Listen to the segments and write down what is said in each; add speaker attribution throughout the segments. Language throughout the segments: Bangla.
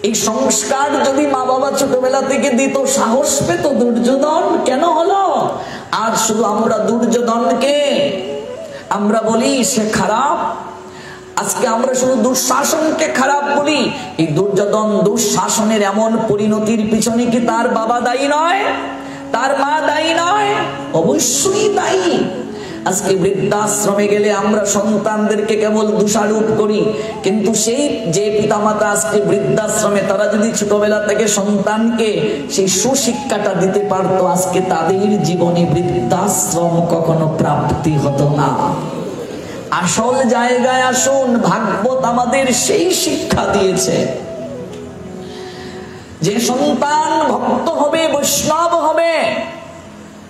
Speaker 1: এই সংস্কার যদি মা বাবা ছোটবেলা থেকে দিত, সাহস পেত দুর্যোধন কেন হলো? আর শুধু আমরা দুর্যোধনকে আমরা বলি সে খারাপ, আজকে আমরা শুধু দুঃশাসনকে খারাপ বলি। এই দুর্যোধন দুঃশাসনের এমন পরিণতির পিছনে কি তার বাবা দায়ী নয়, তার মা দায়ী নয়? অবশ্যই দায়ী। আজকে বৃদ্ধাশ্রমে গেলে আমরা সন্তানদেরকে কেবল দোষারোপ করি, কিন্তু সেই যে পিতামাতা আজকে বৃদ্ধাশ্রমে, তারা যদি ছোটবেলা থেকে সন্তানকে সেই সুশিক্ষাটা দিতে পারতো, আজকে তাদের জীবনে বৃদ্ধাশ্রম কখনো প্রাপ্তি হতো না। আসল জায়গায় আসুন, ভাগবত আমাদের সেই শিক্ষা দিয়েছে যে সন্তান ভক্ত হবে, বৈষ্ণব হবে।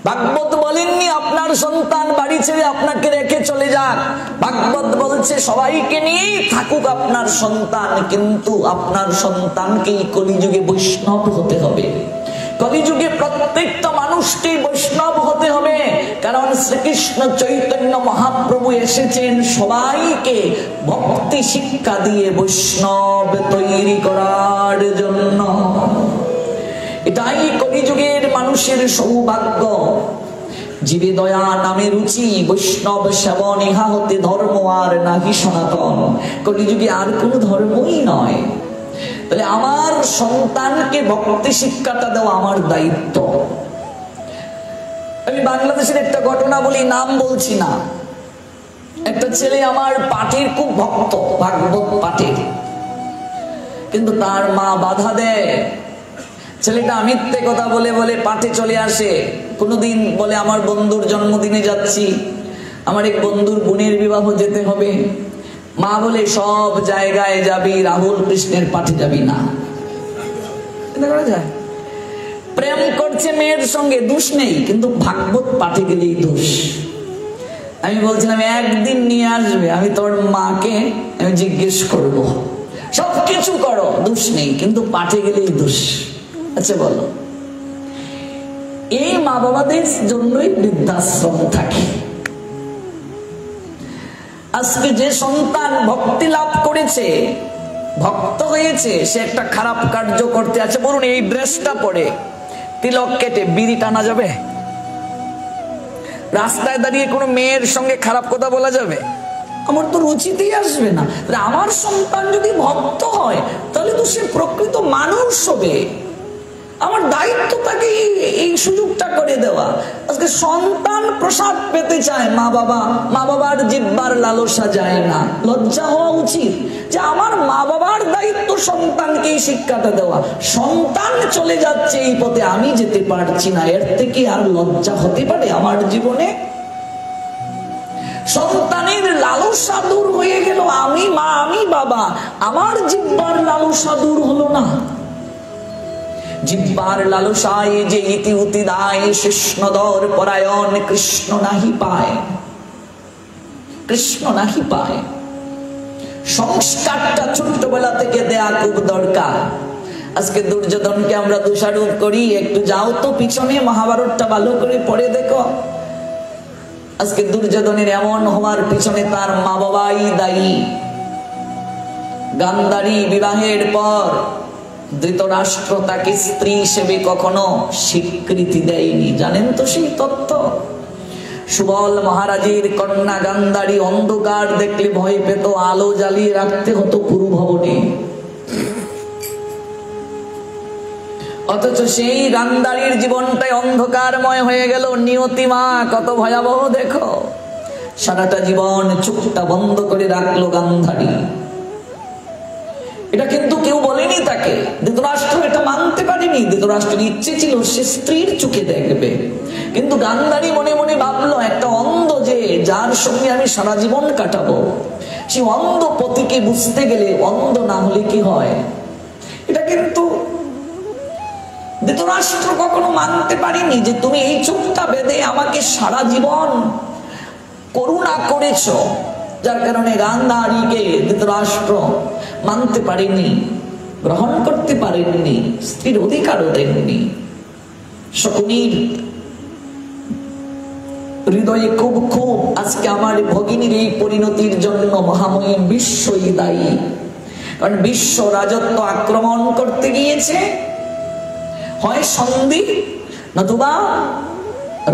Speaker 1: ভাগবত বলেননি আপনার সন্তান বাড়ি ছেড়ে আপনাকে রেখে চলে যাক, ভাগবত বলছে সবাইকে নিয়েই থাকুক আপনার সন্তান, কিন্তু আপনার সন্তানকে কলিযুগে বৈষ্ণব হতে হবে। কলিযুগে প্রত্যেকটা মানুষকে বৈষ্ণব হতে হবে, কারণ শ্রীকৃষ্ণ চৈতন্য মহাপ্রভু এসেছেন সবাইকে ভক্তি শিক্ষা দিয়ে বৈষ্ণব তৈরি করার জন্য। এটাই কলিযুগের মানুষের সৌভাগ্য। জীবে দয়া নামে রুচি, বৈষ্ণব সেবন ইহা হতে ধর্ম আর নাহি সনাতন। কলিযুগে আর কোনো ধর্মই নয়। তাহলে আমার সন্তানকে ভক্তি শিক্ষাটা দেওয়া আমার দায়িত্ব। আমি বাংলাদেশের একটা ঘটনা বলি, নাম বলছি না। একটা ছেলে আমার পাঠের খুব ভক্ত, ভাগবত পাঠের, কিন্তু তার মা বাধা দেয়। ছেলেটা মিথ্যে কথা বলে বলে পাঠে চলে আসে। কোনোদিন বলে আমার বন্ধুর জন্মদিনে যাচ্ছি, আমার এক বন্ধুর বোনের বিবাহ যেতে হবে। মা বলে সব জায়গায় যাবি, রাহুল কৃষ্ণের পাঠে যাবি না। করা যায়? প্রেম করছে মেয়ের সঙ্গে, দোষ নেই, কিন্তু ভাগবত পাঠে গেলেই দোষ। আমি বলছিলাম একদিন নিয়ে আসবে, আমি তোর মাকে আমি জিজ্ঞেস করব। সবকিছু করো, দোষ নেই, কিন্তু পাঠে গেলেই দোষ। আচ্ছা বলো, এই মা বাবাদের জন্যই বৃদ্ধাশ্রম থাকে। আজকে যে সন্তান ভক্তি লাভ করেছে, ভক্ত হয়েছে, সে একটা খারাপ কার্য করতে আছে। বলুন, এই ড্রেসটা পরে তিলক কেটে বিড়ি টানা যাবে? রাস্তায় দাঁড়িয়ে কোনো মেয়ের সঙ্গে খারাপ কথা বলা যাবে? আমার তো রুচিতেই আসবে না। আমার সন্তান যদি ভক্ত হয়, তাহলে তো সে প্রকৃত মানুষ হবে। আমার দায়িত্ব তাকে এই সুযোগটা করে দেওয়া। আজকে সন্তান প্রসাদ পেতে চায়, মা বাবার জিহ্বার লালসা যায় না। লজ্জা হওয়া উচিত যে আমার মা বাবার দায়িত্ব সন্তানকে এই শিক্ষাটা দেওয়া। সন্তান চলে যাচ্ছে এই পথে, আমি যেতে পারছি না, এর থেকে আর লজ্জা হতে পারে আমার জীবনে? সন্তানের লালসা দূর হয়ে গেল, আমি মা আমি বাবা, আমার জিহ্বার লালসা দূর হলো না। জিহ্বার লালসায় যে ইতি উতি দায়, কৃষ্ণদর পরায়ণ কৃষ্ণ নাহি পায়, কৃষ্ণ নাহি পায়। সংস্কারটা ছোট্টবেলা থেকে দেয়া খুব দরকার। আজকে দুর্যোধনকে আমরা দোষারোপ করি, একটু যাও তো পিছনে মহাভারতটা ভালো করে পড়ে দেখো। আজকে দুর্যোধনের এমন হওয়ার পিছনে তার মা বাবাই দায়ী। গান্ধারী বিবাহের পর ধৃতরাষ্ট্র তাকে স্ত্রী হিসেবে কখনো স্বীকৃতি দেয়নি, জানেন তো সেই তথ্য? সুবল মহারাজের কন্যা গান্ধারী অন্ধকার দেখলে ভয় পেত, আলো জ্বালিয়ে রাখতে হতো পুরু ভবনে। অথচ সেই গান্ধারীর জীবনটাই অন্ধকারময় হয়ে গেল। নিয়তিমা কত ভয়াবহ দেখো, সারাটা জীবন চোখটা বন্ধ করে রাখলো গান্ধারী। এটা কিন্তু কেউ বলেনি তাকে, ধৃতরাষ্ট্র এটা মানতে পারেনি। ধৃতরাষ্ট্রের ইচ্ছে ছিল সে স্ত্রীর চোখে দেখবে, কিন্তু গান্ধারী মনে মনে ভাবলো একটা অন্ধ যে যার সঙ্গে আমি সারা জীবন কাটাবো, সে অন্ধ পতিকে বুঝতে গেলে অন্ধ না হলে কি হয়? এটা কিন্তু ধৃতরাষ্ট্র কখনো মানতে পারেনি যে তুমি এই চোখটা বেঁধে আমাকে সারা জীবন করুণা করেছ, যার কারণে গান্ধারীকে ধৃতরাষ্ট্র মানতে পারেনি, গ্রহণ করতে পারেননি, স্ত্রীর অধিকারও দেননি। শকুনির হৃদয়ে খুব আজকে আমার ভগিনীর এই পরিণতির জন্য মহামহিম বিশ্বই দায়ী। কারণ বিশ্ব রাজত্ব আক্রমণ করতে গিয়েছে, হয় সন্ধি নতুবা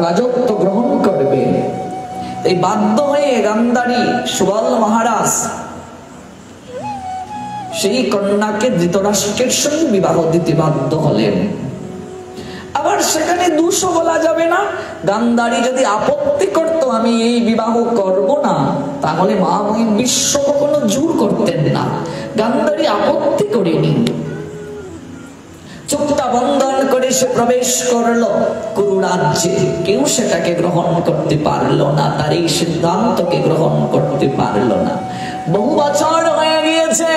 Speaker 1: রাজত্ব গ্রহণ করবে। এই বাধ্য হয়ে গান্ধারী সুবল মহারাজ সেই কন্যাকে ধৃতরাষ্ট্রের সঙ্গে বিবাহ দিতে বাধ্য হলেন। আবার সেখানে দোষও বলা যাবে না। গান্ধারী যদি আপত্তি করত আমি এই বিবাহ করব না, তাহলে মহামহিম বিশ্ব কোনো জোর করতেন না। গান্ধারী আপত্তি করেনি, চুক্তা বন্ধন করে সে প্রবেশ করলো কুরু রাজ্যে। কেউ সেটাকে গ্রহণ করতে পারলো না, তার এই সিদ্ধান্তকে গ্রহণ করতে পারলো না। বহু বছর হয়ে গিয়েছে,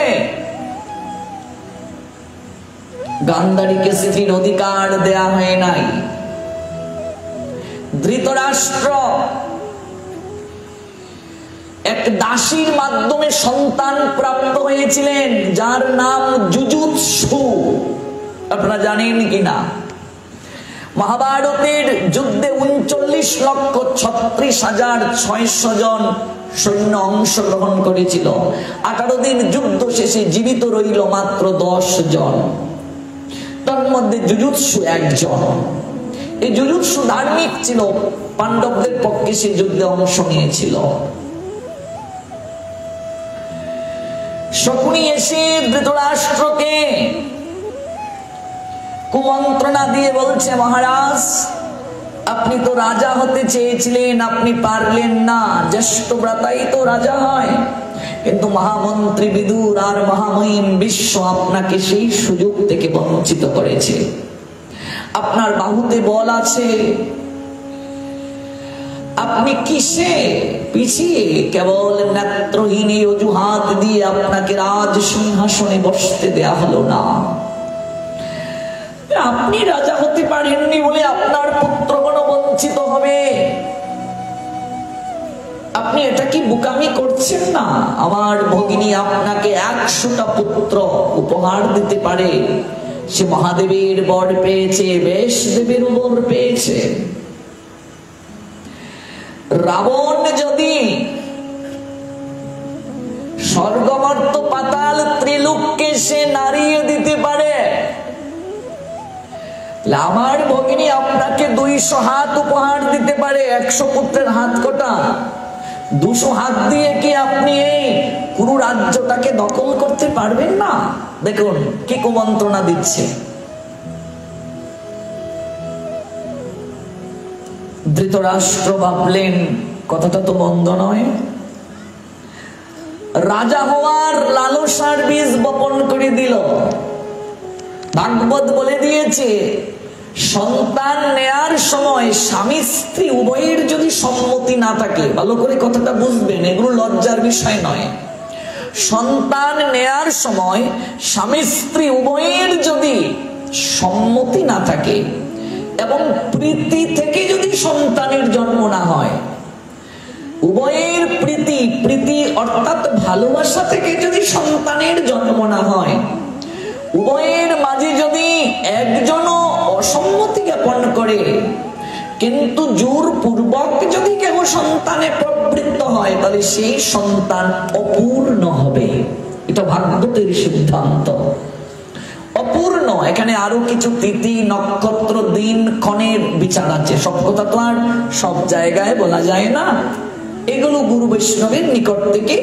Speaker 1: গান্ধারীকে স্ত্রীর অধিকার দেয়া হয় নাই। ধৃতরাষ্ট্র এক দাসীর মাধ্যমে সন্তান প্রাপ্ত হয়েছিলেন, যার নাম যুযুৎসু। আপনারা জানেন কিনা, মহাভারতের যুদ্ধে 39,36,600 জন সৈন্য অংশগ্রহণ করেছিল। 18 দিন যুদ্ধ শেষে জীবিত রইল মাত্র 10 জন। তার মধ্যে যুযুৎসু একজন। এই যুযুৎসু ধার্মিক ছিল, পাণ্ডবদের পক্ষে সে যুদ্ধে অংশ নিয়েছিল। শকুনি এসে ধৃতরাষ্ট্রকে কুমন্ত্রণা দিয়ে বলছে, মহারাজ আপনি তো রাজা হতে চেয়েছিলেন, আপনি পারলেন না। জ্যেষ্ঠ ভ্রাতাই তো রাজা হয়, কিন্তু মহামন্ত্রী বিদুর আর মহামহিম বিশ্ব আপনাকে সেই সুযোগ থেকে বঞ্চিত করেছে। আপনার বাহুতে বল আছে, আপনি কিসে পিছিয়ে কেবল নেত্রহীন অজুহাত দিয়ে আপনাকে রাজ সিংহাসনে বসতে দেয়া হলো না। আপনি রাজা হতে পারেননি বলে আপনার পুত্রগণ বঞ্চিত হবে। আপনি এটা কি বোকামি করছেন না? আমার ভগিনী আপনাকে 100টা পুত্র উপহার দিতে পারে। সে মহাদেবের বর পেয়েছে, ব্যাসদেবের বর পেয়েছে। রাবণ যদি স্বর্গমর্ত পাতাল ত্রিলোককে সে নাড়িয়ে দিতে পারে, আমার ভগিনী আপনাকে 200 হাত উপহার দিতে পারে। 100 পুত্রের হাত কটা? 200 হাত দিয়ে কি আপনি এই পুরো রাজ্যটাকে দখল করতে পারবেন না? দেখুন কি কুমন্ত্রণা দিচ্ছে। ধৃতরাষ্ট্র ভাবলেন কথাটা তো মন্দ নয়। রাজা হওয়ার লালসার বীজ বপন করে দিল। ভাগবত বলে দিয়েছে, সন্তান নেয়ার সময় স্বামী স্ত্রী উভয়ের যদি সম্মতি না থাকে, ভালো করে কথাটা বুঝবেন, এগুলো লজ্জার বিষয় নয়। সন্তান নেয়ার সময় স্বামী স্ত্রী উভয়ের যদি সম্মতি না থাকে এবং প্রীতি থেকে যদি সন্তানের জন্ম না হয়, উভয়ের প্রীতি অর্থাৎ ভালোবাসা থেকে যদি সন্তানের জন্ম না হয়, উভয়ের মাঝে যদি একজনও অসম্মতি জ্ঞাপন করে কিন্তু জোর পূর্বক যদি কেউ সন্তানে প্রবৃত্ত হয়, তাহলে সেই সন্তান অপূর্ণ হবে। এটা ভাগবতের সিদ্ধান্ত। অপূর্ণ, এখানে আরো কিছু তিথি নক্ষত্র দিন ক্ষণের বিচার আছে। সব কথা তো আর সব জায়গায় বলা যায় না। এগুলো গুরু বৈষ্ণবের নিকট থেকে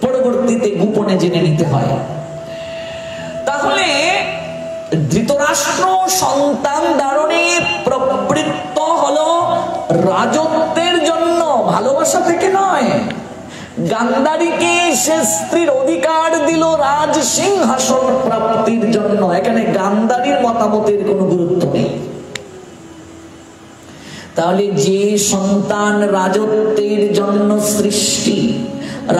Speaker 1: পরবর্তীতে গোপনে জেনে নিতে হয়। তাহলে ধৃতরাষ্ট্র সন্তান ধারণে প্রবৃত্ত হলো রাজত্বের জন্য, ভালোবাসা থেকে নয়। গান্ধারীকে সে স্ত্রীর অধিকার দিল রাজ সিংহাসন প্রাপ্তির জন্য। এখানে গান্ধারীর মতামতের কোনো গুরুত্ব নেই। তাহলে যে সন্তান রাজত্বের জন্য সৃষ্টি,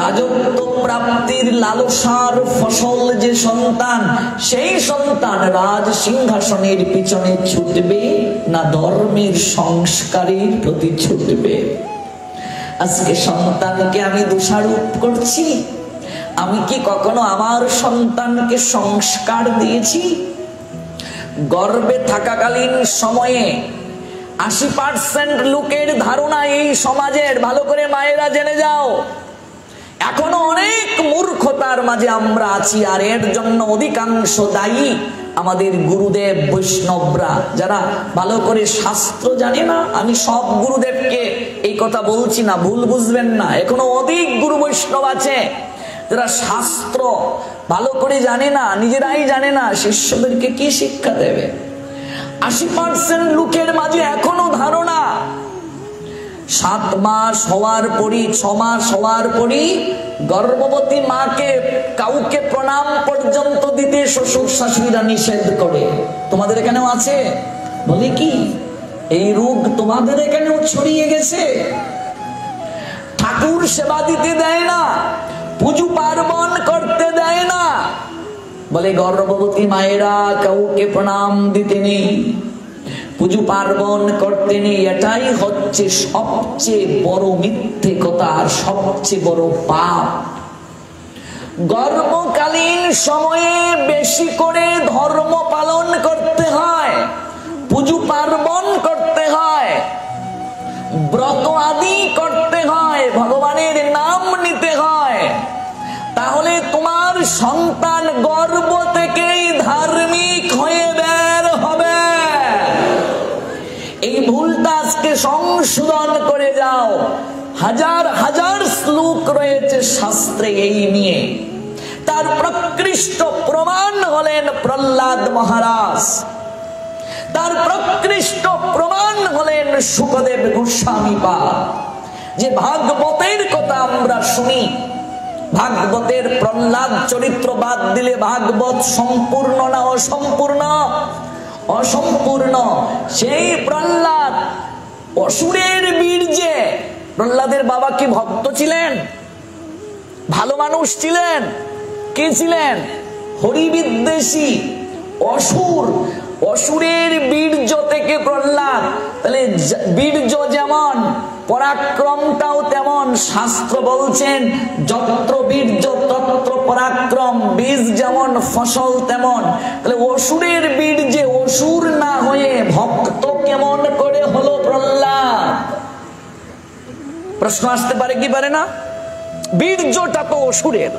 Speaker 1: রাজত্ব প্রাপ্তির লালসার ফসল যে সন্তান, সেই সন্তান রাজ সিংহাসনের পিছনে ছুটবে না ধর্মের সংস্কারের প্রতি ছুটবে? আজকে সন্তানকে আমি দোষারোপ করছি। আমি কি কখনো আমার সন্তানকে সংস্কার দিয়েছি? গর্ভে থাকাকালীন সময়ে 80% লোকের ধারণা এই সমাজের, ভালো করে মায়েরা জেনে যাও, এখনো অনেক মূর্খতার মাঝে আমরা আছি, আর এর জন্য অধিকাংশ দায়ী আমাদের গুরুদেব বৈষ্ণবরা, যারা ভালো করে শাস্ত্র জানে না। আমি সব গুরুদেবকে এই কথা বলছি না, ভুল বুঝবেন না। এখনো অধিক গুরু বৈষ্ণব আছে যারা শাস্ত্র ভালো করে জানে না, নিজেরাই জানে না, শিষ্যদেরকে কি শিক্ষা দেবে। 80% লোকের মাঝে এখনো ধারণা 7 মাস হওয়ার পরই, 6 মাস হওয়ার পরই গর্ভবতী মাকে কাউকে প্রণাম পর্যন্ত দিতে শ্বশুর শাশুড়িরা নিষেধ করে। তোমাদের এখানেও আছে? বলে কি এই রোগ তোমাদের এখানেও ছড়িয়ে গেছে? ঠাকুর সেবা দিতে দেয় না, পুজো পার্বণ করতে দেয় না, বলে গর্ভবতী মায়েরা কাউকে প্রণাম দিতে নেই, পুজো পার্বণ করতে নেই। এটাই হচ্ছে সবচেয়ে বড় মিথ্যে কথা আর সবচেয়ে বড় পাপ। গর্ভকালীন সময়ে বেশি করে ধর্ম পালন করতে হয়, পুজো পার্বণ করতে হয়, ব্রত আদি করতে হয়, ভগবানের নাম নিতে হয়। তাহলে তোমার সন্তান গর্ভ থেকেই ধার্মিক হয়ে বের হবে। এই ভুলটা আজকে সংশোধন করে যাও। হাজার হাজার শ্লোক রয়েছে শাস্ত্রে এই নিয়ে। তার প্রকৃষ্ট প্রমাণ হলেন প্রহ্লাদ মহারাজ, তার প্রকৃষ্ট প্রমাণ হলেন শুকদেব গোস্বামী পাদ। যে ভাগবতের কথা আমরা শুনি, ভাগবতের প্রহ্লাদ চরিত্র বাদ দিলে ভাগবত সম্পূর্ণ না অসম্পূর্ণ? অসম্পূর্ণ। সেই প্রহ্লাদ অসুরের বীর্যে, প্রহ্লাদের বাবা কি ভক্ত ছিলেন? ভালো মানুষ ছিলেন? কে ছিলেন? হরিবিদ্বেষী অসুর। অসুরের বীর্য থেকে প্রহ্লাদ, তাহলে বীর্য যেমন পরাক্রমটাও তেমন। শাস্ত্র বলছেন যত্র বীর্য তত্র পরাক্রম, বীজ যেমন ফসল তেমন। তাহলে অসুরের বীর্যে অসুর না হয়ে ভক্ত কেমন করে হলো প্রহ্লাদ? প্রশ্ন আসতে পারে কি পারে না? বীর্যটা তো অসুরের।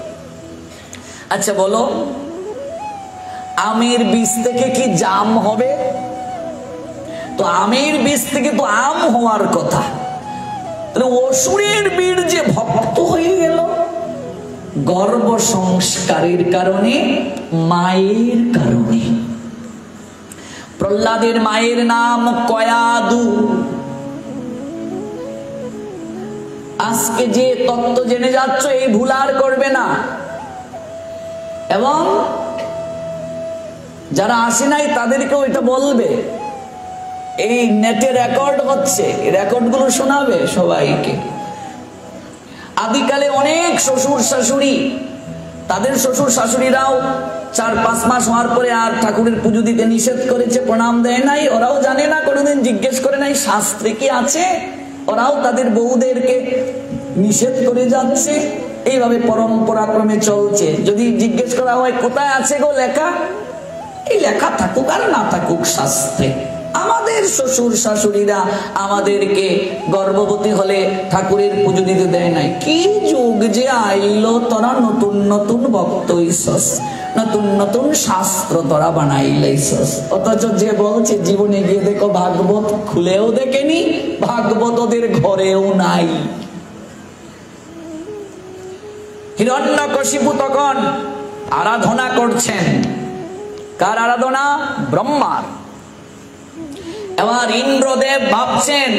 Speaker 1: আচ্ছা বলো, আমের বীজ থেকে কি জাম হবে? তো আমের বীজ থেকে তো আম হওয়ার কথা। তাহলে অসুরের বীর্যে ভক্ত হয়ে গেল গর্ভ সংস্কারের কারণে, মায়ের কারণে। প্রহ্লাদের মায়ের নাম কয়াদু। আজকে যে তত্ত্ব জেনে যাচ্ছ এই ভুল আর করবে না। এবং যারা আসে নাই তাদেরকেও এটা বলবে। এই নেটে রেকর্ড হচ্ছে, রেকর্ডগুলো শোনাবে সবাইকে। আদিকালে অনেক শ্বশুর শাশুড়ি, তাদের শ্বশুর শাশুড়িরাও 4-5 মাস হওয়ার পরে আর ঠাকুরের পুজো দিতে নিষেধ করেছে, প্রণাম দেয় নাই। ওরাও জানে না, কোনোদিন জিজ্ঞেস করে নাই শাস্ত্রে কি আছে। ওরাও তাদের বউদেরকে নিষেধ করে যাচ্ছে। এইভাবে পরম্পরা ক্রমে চলছে। যদি জিজ্ঞেস করা হয় কোথায় আছে গো লেখা, এই লেখা থাকুক আর না থাকুক শাস্ত্রে। আমাদের শ্বশুর শাশুড়িরা আমাদেরকে গর্ভবতী হলে ঠাকুরের পুজো দিতে দেয় নাই। কি যুগ যে আইলো, তোরা নতুন নতুন ভক্ত হইছস, নতুন নতুন শাস্ত্র তোরা বানাইলাইছস। অথচ যে বলছে জীবনে গিয়ে দেখো ভাগবত খুলেও দেখেনি, ভাগবত ওদের ঘরেও নাই। হিরণ্যকশিপু তখন আরাধনা করছেন। কার আরাধনা? ব্রহ্মার। এবার ইন্দ্রদেব ভাবছেন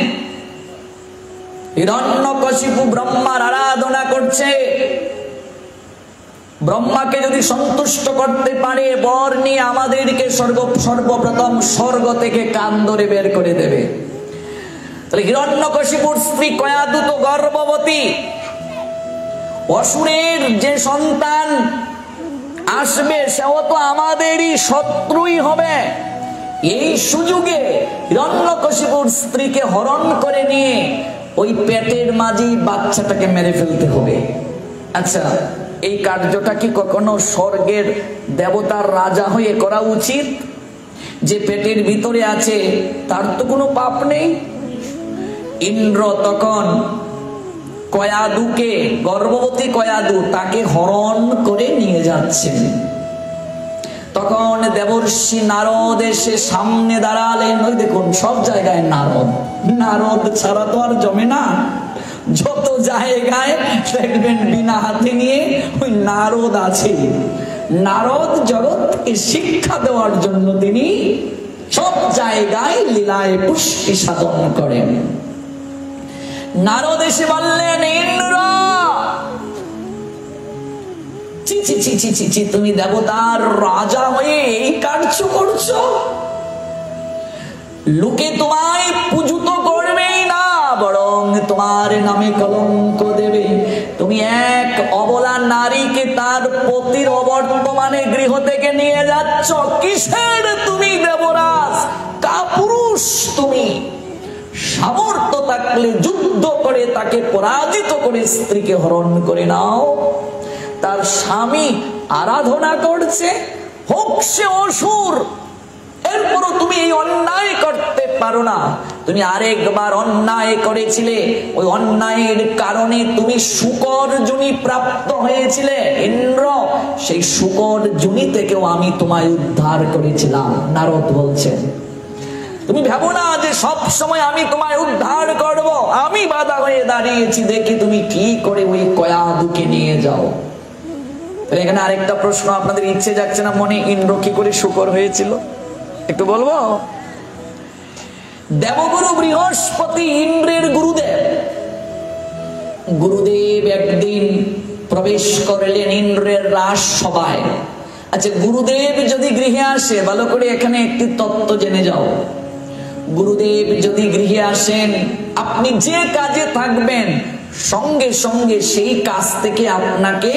Speaker 1: হিরণ্যকশিপু ব্রহ্মার আরাধনা করছে, ব্রহ্মাকে যদি সন্তুষ্ট করতে পারে বর নিয়ে আমাদেরকে সর্বপ্রথম স্বর্গ থেকে কান ধরে বের করে দেবে। তাহলে হিরণ্যকশিপুর স্ত্রী কয়াদু তো গর্ভবতী, অসুরের যে সন্তান আসবে সেও তো আমাদেরই শত্রুই হবে। এই সুযোগে হিরণ্যকশিপুর স্ত্রীকে হরণ করে নিয়ে ওই পেটের মাঝেই বাচ্চাটাকে মেরে ফেলতে হবে। আচ্ছা, এই কার্যটা কি কখনো স্বর্গের দেবতার রাজা হয়ে করা উচিত? যে পেটের ভিতরে আছে তার তো কোনো পাপ নেই। ইন্দ্র তখন কয়াদুকে, গর্ভবতী কয়াদু, তাকে হরণ করে নিয়ে যাচ্ছেন। তখন দেবর্ষি নারদ এসে সামনে দাঁড়ালেন। ওই দেখুন সব জায়গায় নারদ, নারদ ছাড়া তো আর জমে না। যত জায়গায় দেখবেন বিনা হাতে নিয়ে ওই নারদ আছে। নারদ জগৎকে শিক্ষা দেওয়ার জন্য তিনি সব জায়গায় লীলায় পুষ্টি সাধন করেন। নারদ এসে বললেন, ইন্দ্র, ছি ছি ছি ছি ছি ছি, তুমি দেবতার রাজা হয়ে এই কার্য করছো? লোকে তোমায় পূজিত করবেই না, বরং তোমার নামে কলঙ্ক দেবে। তুমি এক অবলা নারীকে তার পতির অবর্তমানে গৃহ থেকে নিয়ে যাচ্ছ। কিসের তুমি দেবরাজ? কাপুরুষ তুমি। সামর্থ্য থাকলে যুদ্ধ করে তাকে পরাজিত করে স্ত্রীকে হরণ করে নাও। তার স্বামী আরাধনা করছে, হোক সে অসুর, এরপরও তুমি এই অন্যায় করতে পারো না। তুমি আরেকবার অন্যায় করেছিলে, ওই অন্যায়ের কারণে তুমি শূকর যোনি প্রাপ্ত হয়েছিলে ইন্দ্র। সেই শূকর যোনি থেকেও আমি তোমায় উদ্ধার করেছিলাম। নারদ বলছেন, তুমি ভাবো না যে সব সময় আমি তোমায় উদ্ধার করব। আমি বাধা হয়ে দাঁড়িয়েছি, দেখি তুমি কি করে ওই কয়াদুকে নিয়ে যাও। এখানে আরেকটা প্রশ্ন আপনাদের ইচ্ছে যাচ্ছে না মনে, ইন্দ্র কি করে শূকর হয়েছিল? একটু বলবো। দেবগুরু বৃহস্পতি ইন্দ্রের গুরুদেব। গুরুদেব একদিন প্রবেশ করলেন ইন্দ্রের রাজসভায়। আচ্ছা, গুরুদেব যদি গৃহে আসে, ভালো করে এখানে একটি তত্ত্ব জেনে যাও। গুরুদেব যদি গৃহে আসেন, আপনি যে কাজে থাকবেন সঙ্গে সঙ্গে সেই কাজ থেকে আপনাকে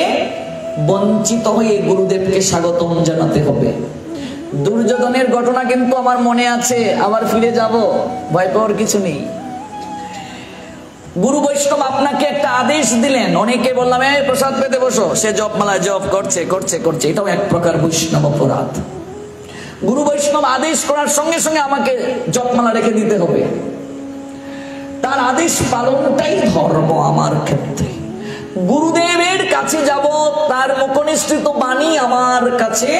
Speaker 1: বঞ্চিত হয়ে গুরুদেবকে স্বাগতম জানাতে হবে। দুর্যোধনের ঘটনা কিন্তু আমার মনে আছে, আবার ফিরে যাব, ভয় পাওয়ার কিছু নেই। গুরু বৈষ্ণব আপনাকে একটা আদেশ দিলেন, অনেকে বললাম এই প্রসাদ পেতে বসো, সে জপমালা জপ করছে করছে করছে, এটাও এক প্রকার বৈষ্ণব অপরাধ। গুরু বৈষ্ণব আদেশ করার সঙ্গে সঙ্গে আমাকে জপমালা রেখে দিতে হবে, তার আদেশ পালনটাই ধর্ম আমার ক্ষেত্রে। গুরুদেবের কাছে যাব, তার মুখনিসৃত বাণী আমার কাছে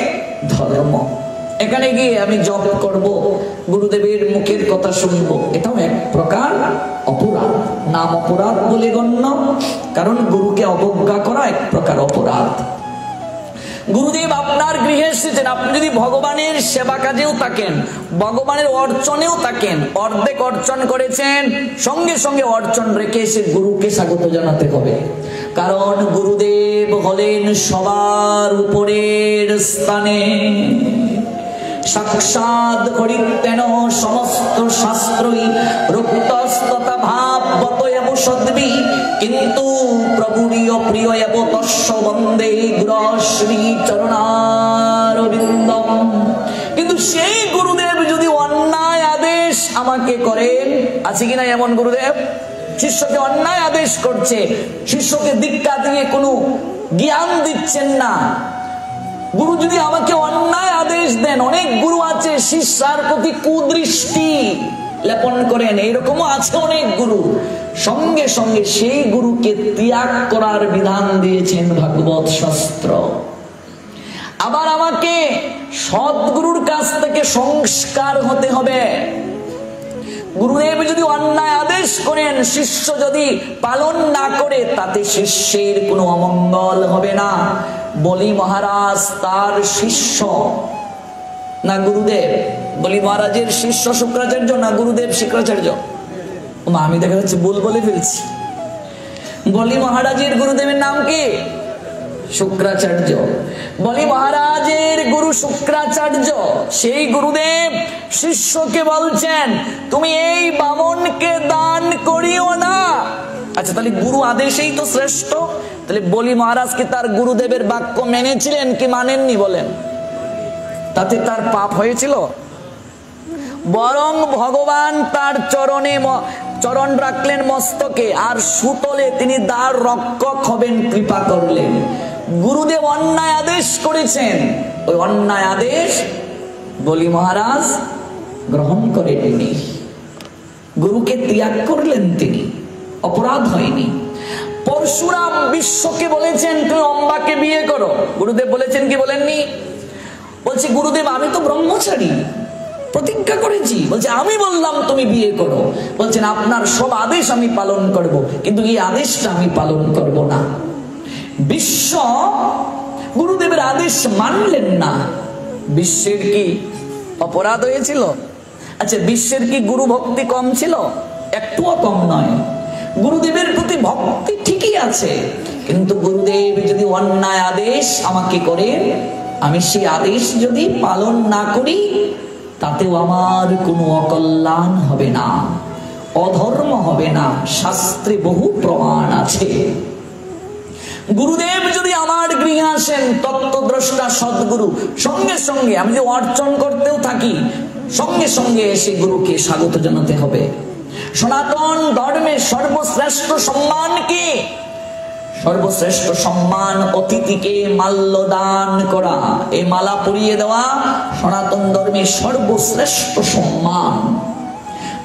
Speaker 1: ধর্ম। এখানে গিয়ে আমি জপ করব, গুরুদেবের মুখের কথা শুনব, এটাও এক প্রকার অপরাধ। নাম অপরাধ বলে গণ্য, কারণ গুরুকে অবজ্ঞা করা এক প্রকার অপরাধ। গুরুদেব আপনার গৃহে এসেছেন, আপনি যদি ভগবানের সেবা কাজেও থাকেন, ভগবানের অর্চনেও থাকেন, অর্ধেক অর্চন করেছেন, সঙ্গে সঙ্গে অর্চন রেখে এসে গুরুকে স্বাগত জানাতে হবে। কারণ গুরুদেব হলেন সবার উপরের স্থানে। সাক্ষাৎ হরিতেন সমস্ত শাস্ত্রই রুক্তস্ততা ভাববত এব সদ্বি, কিন্তু প্রভুরীয় প্রিয় এব তস্য বন্দে গুরুশ্রী চরণারবিন্দম। কিন্তু সেই গুরুদেব যদি অন্যায় আদেশ আমাকে করেন, আছে কিনা এমন গুরুদেব? শিষ্যকে অন্যায় আদেশ করছে, শিষ্যকে দীক্ষা দিয়ে কোনো জ্ঞান দিচ্ছেন না। গুরু যদি আমাকে অন্যায় আদেশ দেন, অনেক গুরু আছে শিষ্যার প্রতি কুদৃষ্টি লেপন করেন, এইরকমও আছে অনেক গুরু। সঙ্গে সঙ্গে সেই গুরুকে ত্যাগ করার বিধান দিয়েছেন ভাগবত শাস্ত্র। আবার আমাকে সদ্গুরুর কাছ থেকে সংস্কার হতে হবে। গুরুদেব যদি অন্যায় আদেশ করেন, শিষ্য যদি পালন না করে, তাতে শিষ্যের কোনো অমঙ্গল হবে না। বলি মহারাজ তার শিষ্য না গুরুদেব? বলি মহারাজের শিষ্য শুক্রাচার্য না গুরুদেব শুক্রাচার্য? আমি দেখা যাচ্ছে ভুল বলে ফেলছি। বলি মহারাজের গুরুদেবের নাম কি? শুক্রাচার্য। বলি মহারাজের গুরু শুক্রাচার্য। সেই গুরুদেব শিষ্যকে বলছেন, তুমি এই বামনকে দান করিও না। আচ্ছা, তাহলে গুরু আদেশেই তো শ্রেষ্ঠ। তাহলে বলি মহারাজ কি তার গুরুদেবের বাক্য মেনেছিলেন কি মানেননি বলেন? তাতে তার পাপ হয়েছিল? বরং ভগবান তার চরণ রাখলেন মস্তকে, আর সুতলে তিনি দ্বার রক্ষক হবেন, কৃপা করলেন। গুরুদেব অন্যায় আদেশ করেছেন, ওই অন্যায় আদেশ বলি মহারাজ গ্রহণ করেননি, গুরুকে ত্যাগ করলেন, তিনি অপরাধ হয়নি। পরশুরাম বিশ্বকে বলেছেন তুমি অম্বাকে বিয়ে করো। গুরুদেব বলেছেন কি বলেননি? বলছে গুরুদেব আমি তো ব্রহ্মচারী, প্রতিজ্ঞা করেছি। বলছে আমি বললাম তুমি বিয়ে করো। বলছেন আপনার সব আদেশ আমি পালন করব, কিন্তু এই আদেশটা আমি পালন করব না। বিশ্ব গুরুদেবের আদেশ মানলেন না। বিশ্বের কি অপরাধ হয়েছিল? আচ্ছা, বিশ্বের কি গুরু ভক্তি কম ছিল? একটুও কম নয়। গুরুদেবের প্রতি ভক্তি ঠিকই আছে, কিন্তু গুরুদেব যদি অন্যায় আদেশ আমাকে করেন, আমি সেই আদেশ যদি পালন না করি, তাতেও আমার কোনো অকল্যাণ হবে না, অধর্ম হবে না। শাস্ত্রে বহু প্রমাণ আছে। গুরুদেব যদি আমার গৃহে আসেন, তত্ত্বদ্রষ্টা সদ্গুরু, সঙ্গে সঙ্গে আমি যে অর্চন করতেও থাকি, সঙ্গে সঙ্গে এসে গুরুকে স্বাগত জানাতে হবে। সনাতন ধর্মের সর্বশ্রেষ্ঠ সম্মান কি? সর্বশ্রেষ্ঠ সম্মান অতিথিকে মাল্য দান করা, এই মালা পরিয়ে দেওয়া সনাতন ধর্মের সর্বশ্রেষ্ঠ সম্মান।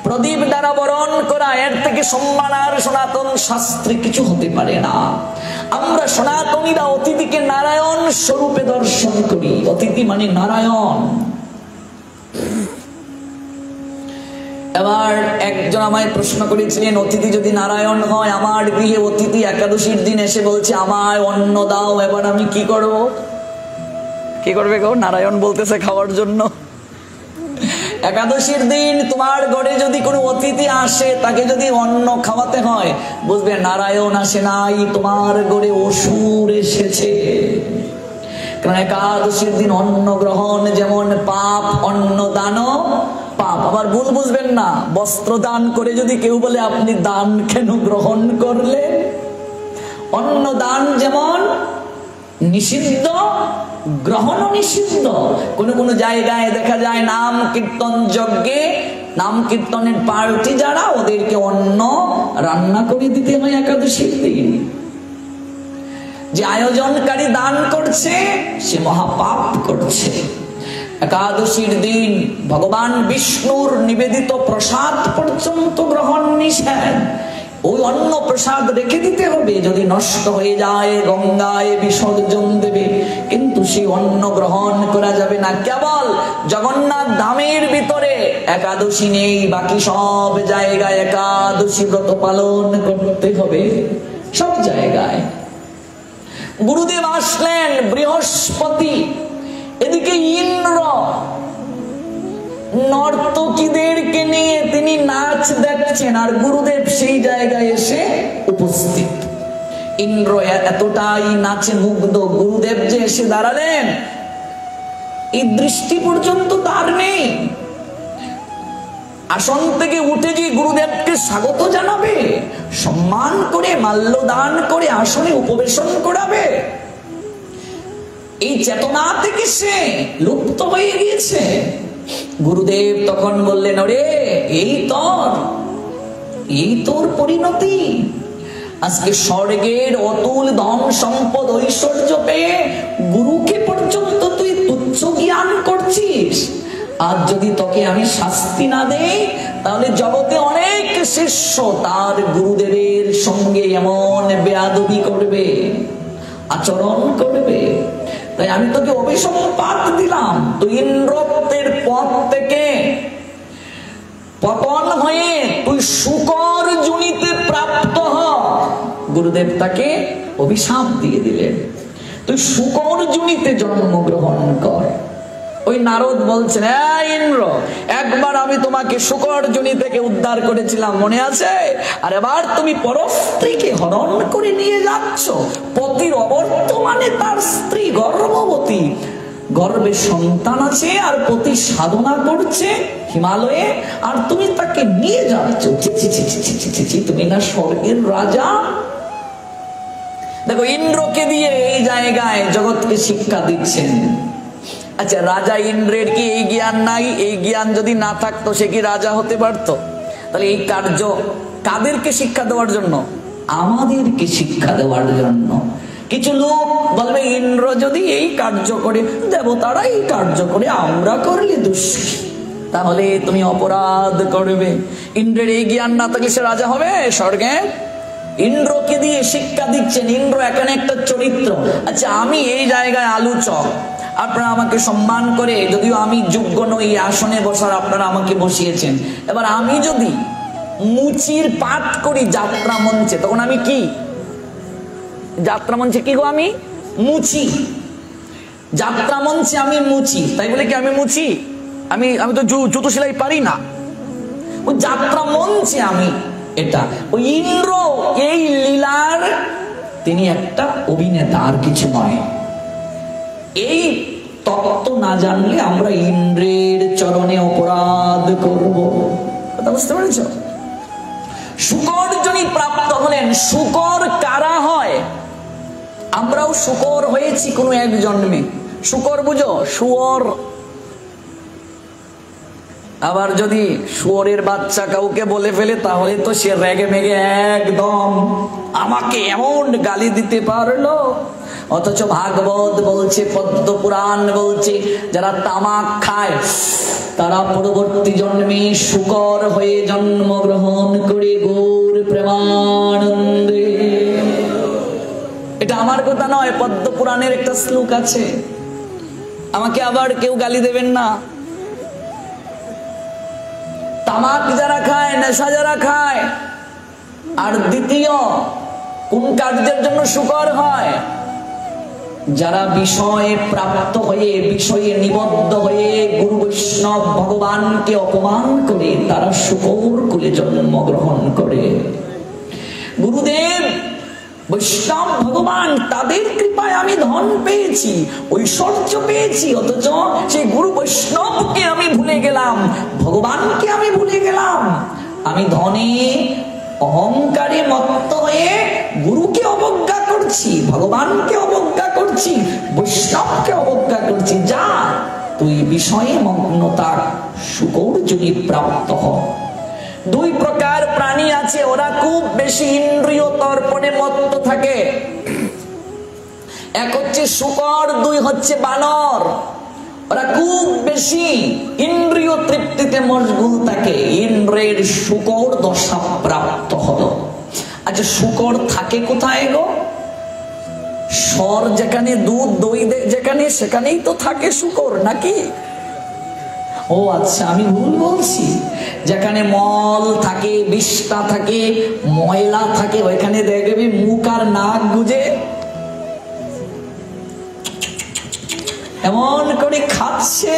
Speaker 1: প্রদীপ দ্বারা বরণ করা, এর থেকে সম্মান আর সনাতন শাস্ত্রে কিছু হতে পারে না। আমরা সনাতনীরা অতিথিকে নারায়ণ স্বরূপে দর্শন করি। অতিথি মানে নারায়ণ। এবার একজন আমায় প্রশ্ন করেছিলেন, অতিথি যদি নারায়ণ হয়, আমার গৃহে অতিথি একাদশীর দিন এসে বলছে আমায় অন্ন দাও, এবার আমি কি করব? কি করবে গো? নারায়ণ বলতেছে খাওয়ার জন্য। একাদশীর দিন তোমার ঘরে যদি কোনো অতিথি আসে, তাকে যদি অন্ন খাওয়াতে হয়, বুঝবে নারায়ণ আসে নাই, তোমার ঘরে অসুর এসেছে। কারণ একাদশীর দিন অন্ন গ্রহণ যেমন পাপ, অন্ন দানও পাপ। আবার ভুল বুঝবেন না, বস্ত্র দান করে যদি কেউ বলে আপনি দান কেন গ্রহণ করলেন, অন্ন দান যেমন নিষিদ্ধ, গ্রহণও নিষিদ্ধ। কোন কোন জায়গায় দেখা যায় নাম কীর্তন যজ্ঞে, নাম কীর্তনের পার্টি যারা, ওদেরকে অন্ন রান্না করে দিতে হয় একাদশীর দিন। যে আয়োজনকারী দান করছে সে মহাপাপ করছে। একাদশীর দিন ভগবান বিষ্ণুর নিবেদিত প্রসাদ পর্যন্ত গ্রহণ নিষেধ। ওই অন্ন প্রসাদ রেখে দিতে হবে, যদি নষ্ট হয়ে যায় গঙ্গায় বিসর্জন দেবে, কিন্তু সেই অন্ন গ্রহণ করা যাবে না। কেবল জগন্নাথ ধামের ভিতরে একাদশী নেই, বাকি সব জায়গায় একাদশী ব্রত পালন করতে হবে, সব জায়গায়। গুরুদেব আসলেন, বৃহস্পতি, এদিকে ইন্দ্র নর্তকীদেরকে নিয়ে তিনি নাচ দেখছেন, আর গুরুদেব সেই জায়গায় এসে উপস্থিত। ইন্দ্র এতটাই নাচে মুগ্ধ, গুরুদেব যে এসে দাঁড়ালেন এই দৃষ্টি পর্যন্ত তার নেই। আসন থেকে উঠে যে গুরুদেবকে স্বাগত জানাবে, সম্মান করে মাল্যদান করে আসনে উপবেশন করাবে, এই চেতনা থেকে সে লুপ্ত হয়ে গিয়েছে। গুরুদেব তখন বললেন, ওরে এই তোর পরিণতি। আজকে স্বর্গের অতুল ধন সম্পদ ঐশ্বর্য পেয়ে গুরুকে পর্যন্ত তুই তুচ্ছ জ্ঞান করছিস। আর যদি তোকে আমি শাস্তি না দেই, তাহলে জগতে অনেক শিষ্য তার গুরুদেবের সঙ্গে এমন বেয়াদবি করবে, আচরণ করবে। তাই আমি তোকে অভিসম্পাত দিলাম, তুই ইন্দ্রত্বের পথ থেকে পতন হয়ে তুই শুকর যোনিতে প্রাপ্ত হ। গুরুদেব তাকে অভিশাপ দিয়ে দিলেন, তুই শুকর যোনিতে জন্মগ্রহণ কর। ওই নারদ বলছেন, ইন্দ্র, একবার আমি তোমাকে শুকর যোনি থেকে উদ্ধার করেছিলাম, মনে আছে? আর এবার তুমি পরস্ত্রীকে হরণ করে নিয়ে যাচ্ছ। পতির অবর্তমানে তার স্ত্রী গর্ভবতী, গর্ভে সন্তান আছে, আর পতি সাধনা করছে হিমালয়ে, আর তুমি তাকে নিয়ে যাচ্ছ। তুমি না স্বর্গের রাজা? দেখো, ইন্দ্রকে দিয়ে এই জায়গায় জগৎকে শিক্ষা দিচ্ছেন। আচ্ছা, রাজা ইন্দ্রের কি এই জ্ঞান নাই? এই জ্ঞান যদি না থাকতো সে কি রাজা হতে পারতো? তাহলে এই কার্য কাদেরকে শিক্ষা দেওয়ার জন্য? আমাদেরকে শিক্ষা দেওয়ার জন্য। কিছু লোক বলবে, ইন্দ্র যদি এই কার্য করে, দেবতারা এই কার্য করে, আমরা করলে দোষ, তাহলে তুমি অপরাধ করবে। ইন্দ্রের এই জ্ঞান না থাকলে সে রাজা হবে স্বর্গে? ইন্দ্রকে দিয়ে শিক্ষা দিচ্ছেন। ইন্দ্র এখানে একটা চরিত্র। আচ্ছা, আমি এই জায়গায় আলোচক, আপনারা আমাকে সম্মান করে, যদিও আমি যোগ্য নই আসনে বসার, আপনারা আমাকে বসিয়েছেন। এবার আমি যদি মুচির পাঠ করি যাত্রা মঞ্চে, তখন আমি কি? যাত্রা মঞ্চে কি গো? আমি মুচি। যাত্রা মঞ্চে আমি মুচি, তাই বলে কি আমি মুচি? আমি তো জুতো সেলাই পারি না। ওই যাত্রা মঞ্চে আমি এটা। ওই ইন্দ্র এই লীলার তিনি একটা অভিনেতা, আর কিছু নয়। এই তত্ত্ব না জানলে আমরা ইন্দ্রের চরণে অপরাধ করব। কথা বুঝতে পেরেছ? শুকর যিনি প্রাপ্ত হলেন, শুকর কারা হয়? আমরাও শুকর হয়েছি কোনো এক জন্মে। শুকর বুঝো? শুয়োর। আবার যদি শুয়োরের বাচ্চা কাউকে বলে ফেলে, তাহলে তো সে রেগে মেগে একদম আমাকে এমন গালি দিতে পারলো। অথচ ভাগবত বলছে, পদ্ম পুরাণ বলছে, যারা তামাক খায় তারা পরবর্তী জন্মে শুকর হয়ে জন্মগ্রহণ করে গৌর প্রেমানন্দে। এটা আমার কথা নয়, পদ্ম পুরাণের একটা শ্লোক আছে। আমাকে আবার কেউ গালি দেবেন না। তামাক যারা খায়, নেশা যারা খায়, আর দ্বিতীয় কোন কার্যের জন্য শুকর হয়? যারা বিষয়ে প্রাপ্ত হয়ে, বিষয়ে নিবদ্ধ হয়ে গুরু বৈষ্ণব ভগবানকে অপমান করে, তারা শুকর কুলে জন্মগ্রহণ করে। গুরুদেব বৈষ্ণব ভগবান, তাদের কৃপায় আমি ধন পেয়েছি, ঐশ্বর্য পেয়েছি, অথচ সেই গুরু বৈষ্ণবকে আমি ভুলে গেলাম, ভগবানকে আমি ভুলে গেলাম। আমি ধনে অহংকারে মত্ত হয়ে গুরুকে অবজ্ঞা করছি, ভগবানকে অবজ্ঞা করছি, বৈষ্ণবকে অবজ্ঞা করছি। যা, তুই বিষয়ে মগ্নতা শুকর যদি প্রাপ্ত হ। দুই প্রকার প্রাণী আছে, ওরা খুব বেশি ইন্দ্রিয় তর্পণে মত্ত থাকে। এক হচ্ছে শুকর, দুই হচ্ছে বানর। ওরা খুব বেশি ইন্দ্রিয় তৃপ্তিতে মশগুল থাকে। ইন্দ্রের শুকর দশা প্রাপ্ত হলো। আচ্ছা, শুকর থাকে কোথায় গো? সর যেখানে, দুধ দই যেখানে, সেখানেই তো থাকে শুকর, নাকি? ও আচ্ছা, আমি ভুল বলছি। যেখানে মল থাকে, বিষ্ঠা থাকে, ময়লা থাকে, ওইখানে দেখবি মুখ আর নাক গুজে এমন করে খাচ্ছে।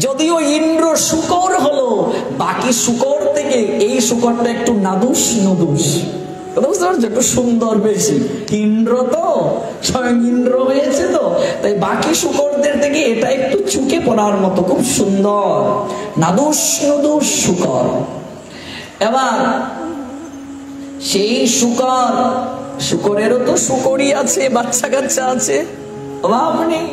Speaker 1: যদিও ইন্দ্র শুকর হলো, বাকি শুকর থেকে এই শুকরটা একটু নাদুস নদুস, একটু সুন্দর বেশি। ইন্দ্র তো স্বয়ং ইন্দ্র হয়েছে, তো তাই বাকি শুকরদের থেকে এটা একটু চুকে পড়ার মতো, খুব সুন্দর নাদুস নদুস শুকর। এবার সেই শুকর, শুকরেরও তো শুকরই আছে, বাচ্চা কাচ্চা আছে, অভাব নেই।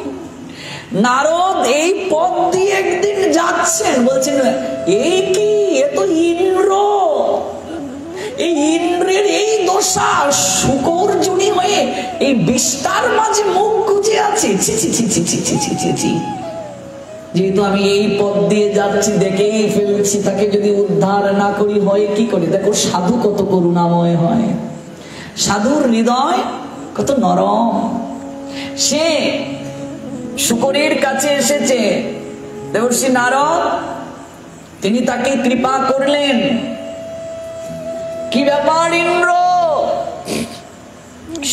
Speaker 1: নারদ এই পথ দিয়ে একদিন যাচ্ছেন, বলছেন এই কি, এ তো ইন্দ্র, এই ইন্দ্রের এই দশা, শুকর জুনি হয়ে এই বিস্তার মাঝে মুখ গুজে আছে। ছি ছি ছি ছি ছি ছি ছি ছি ছি। যেহেতু আমি এই পথ দিয়ে যাচ্ছি, দেখেই ফেলছি, তাকে যদি উদ্ধার না করি হয় কি করে? দেখো সাধু কত করুণাময় হয়, সাধুর হৃদয় কত নরম। সে শুকরের কাছে এসেছে, দেবর্ষি নারদ তিনি তাকে কৃপা করলেন। কি ব্যাপার ইন্দ্র,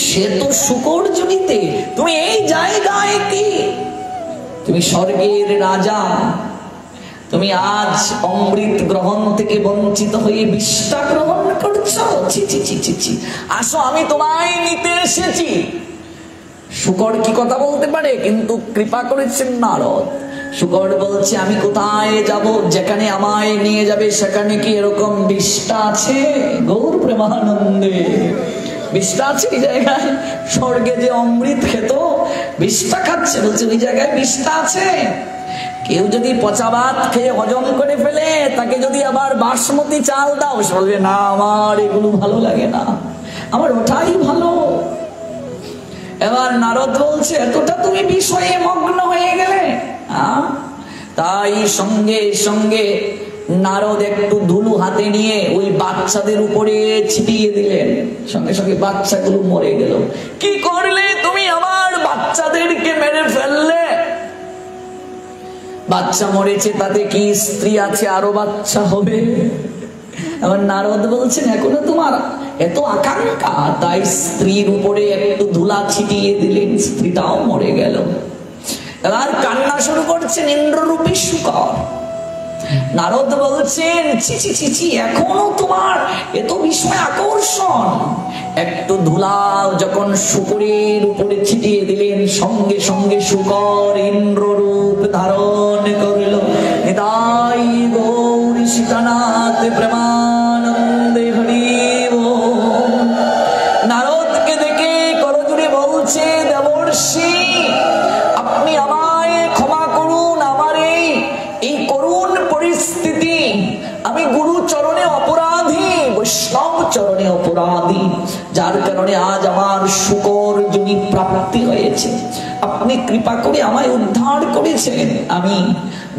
Speaker 1: সে তো শুকর জনিতে, তুমি এই জায়গায় কি? তুমি স্বর্গের রাজা, তুমি আজ অমৃত গ্রহণ থেকে বঞ্চিত হয়ে বিষ্ঠা গ্রহণ করছো? ছি ছি ছি ছি ছি। আসো, আমি তোমায় নিতে এসেছি। শুকর কি কথা বলতে পারে, কিন্তু কৃপা করেছেন নারদ। শুকর বলছে, আমি কোথায় যাব? যেখানে আমায় নিয়ে যাবে সেখানে কি এরকম বিষ্ঠা আছে? গৌর প্রেমানন্দে বিষ্ঠা আছে এই জায়গায়? স্বর্গে যে অমৃত খেত, বিষ্ঠা খাচ্ছে, বলছে ওই জায়গায় বিষ্ঠা আছে। কেউ যদি পচা ভাত খেয়ে হজম করে ফেলে, তাকে যদি আবার বাসমতি চাল দাও, সে বলবে না, আমার এগুলো ভালো লাগে না, আমার ওটাই ভালো। এবার নারদ বলছে, এতটা তুমি বিষয়ে মগ্ন হয়ে গেলে? তাই সঙ্গে সঙ্গে নারদ একটু ধুলো হাতে নিয়ে ওই বাচ্চাদের উপরে ছিটিয়ে দিলেন, সঙ্গে সঙ্গে বাচ্চাগুলো মরে গেল। কি করলে তুমি? আমার বাচ্চাদেরকে মেরে ফেললে। বাচ্চা মরেছে, তাতে কি স্ত্রী আছে আরো বাচ্চা হবে? এবার নারদ বলছেন এখনো তোমার এত আকাঙ্ক্ষা, তাই স্ত্রীর উপরে একটু ধুলা ছিটিয়ে দিলেন, স্ত্রীটাও মরে গেল। এবার কান্না শুরু করছেন ইন্দ্ররূপী শুকর। নারদ বলছেন ছি ছি ছি ছি, এখনো তোমার এত বিস্ময় আকর্ষণ। একটু ধুলা যখন শুকরের উপরে ছিটিয়ে দিলেন, সঙ্গে সঙ্গে শুকর ইন্দ্ররূপ ধারণ করল। নিতাই গৌর সীতানাথ প্রেমানন্দে হরি বল। নারদকে দেখে করজোড়ে বলছে দেবর্ষি, আপনি আমায় ক্ষমা করুন, আমার এই করুণ পরিস্থিতি। আমি গুরু চরণে অপরাধী, বৈষ্ণব চরণে অপরাধী, যার কারণে আজ আমার শুকর যোনি প্রাপ্তি হয়েছে। আপনি কৃপা করে আমায় উদ্ধার করেছেন, আমি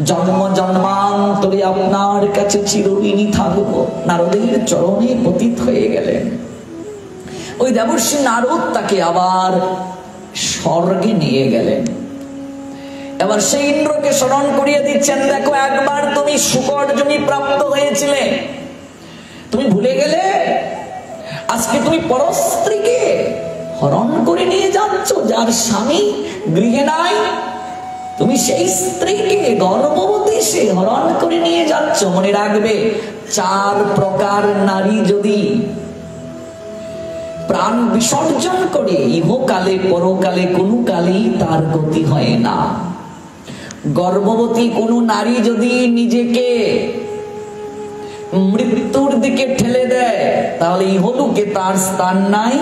Speaker 1: জন্ম জন্মান্তরে আপনার কাছে চিরঋণী থাকব। নারদের চরণে পতিত হয়ে গেলেন। ওই দেবর্ষি নারদ তাকে আবার স্বর্গে নিয়ে গেলেন। এবার সেই ইন্দ্রকে স্মরণ করিয়ে দিচ্ছেন, দেখো একবার তুমি শুকর যোনি প্রাপ্ত হয়েছিলে, তুমি ভুলে গেলে? আজকে তুমি পরস্ত্রীকে হরণ করে নিয়ে যাচ্ছ, যার স্বামী গৃহে নাই। তুমি সেই স্ত্রীকে গর্ভবতী সে হরণ করে নিয়ে যাচ্ছ। মনে রাখবে, 4 প্রকার নারী যদি প্রাণ বিসর্জন করে, ইহকালে পরকালে কোনো কালেই তার গতি হয় না। গর্ভবতী কোন নারী যদি নিজেকে মৃত্যুর দিকে ঠেলে দেয়, তাহলে ইহলোকে তার স্থান নাই,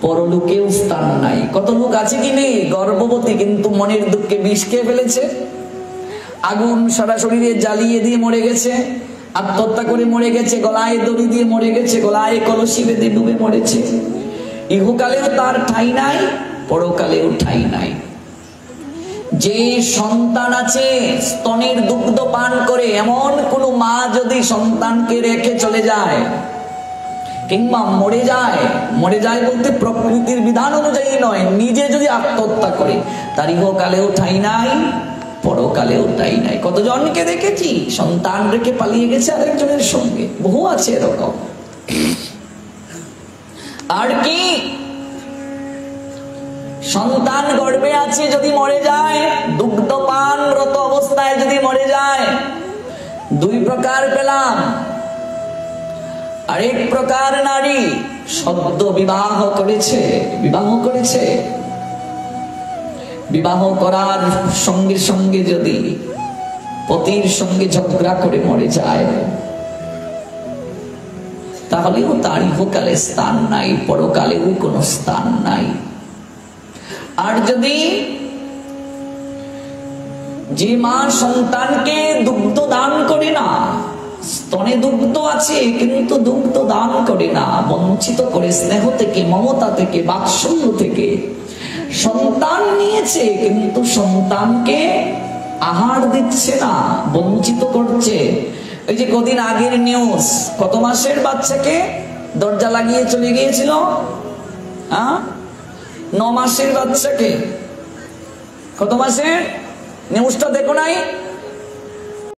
Speaker 1: পরলোকেও স্থান নাই। কত লোক আছে কি নেই গর্ভবতী, কিন্তু মনের দুঃখে বিষ খেয়ে ফেলেছে, আগুন সারা শরীরে জ্বালিয়ে দিয়ে মরে গেছে, আত্মহত্যা করে মরে গেছে, গলায় দড়ি দিয়ে মরে গেছে, গলায় কলসি বেঁধে ডুবে মরেছে। ইহকালেও তার ঠাঁই নাই, পরকালেও ঠাঁই নাই। যে সন্তান আছে স্তনের দুগ্ধ পান করে, এমন কোন মা যদি সন্তানকে রেখে চলে যায় কিংবা মরে যায় বলতে প্রকৃতির বিধান অনুযায়ী নয়, নিজে যদি আত্মহত্যা করে, তার ইহকালেও ঠাঁই নাই, পরকালেও ঠাঁই নাই। কতজনকে দেখেছি সন্তান রেখে পালিয়ে গেছে আরেকজনের সঙ্গে, বহু আছে এরকম। আর কি সন্তান গর্ভে আছে যদি মরে যায়, দুগ্ধপানরত অবস্থায় যদি মরে যায়, 2 প্রকার পেলাম। আরেক প্রকার নারী সদ্য বিবাহ করেছে, বিবাহ করার সঙ্গে সঙ্গে যদি পতির সঙ্গে ঝগড়া করে মরে যায়, তাহলেও তার ইহকালে স্থান নাই, পরকালেও কোনো স্থান নাই। আর যদি যে মা সন্তানকে দুগ্ধ দান করে না, স্তনে দুগ্ধ আছে কিন্তু দুগ্ধ দান করে না, বঞ্চিত করে স্নেহ থেকে, মমতা থেকে, বাৎসল্য থেকে সন্তান নিয়েছে কিন্তু সন্তানকে আহার দিচ্ছে না, বঞ্চিত করছে। ওই যে কদিন আগের নিউজ, কত মাসের বাচ্চাকে দরজা লাগিয়ে চলে গিয়েছিল, 9 মাসের বাচ্চাকে। কত মাসের নিউজটা দেখো নাই?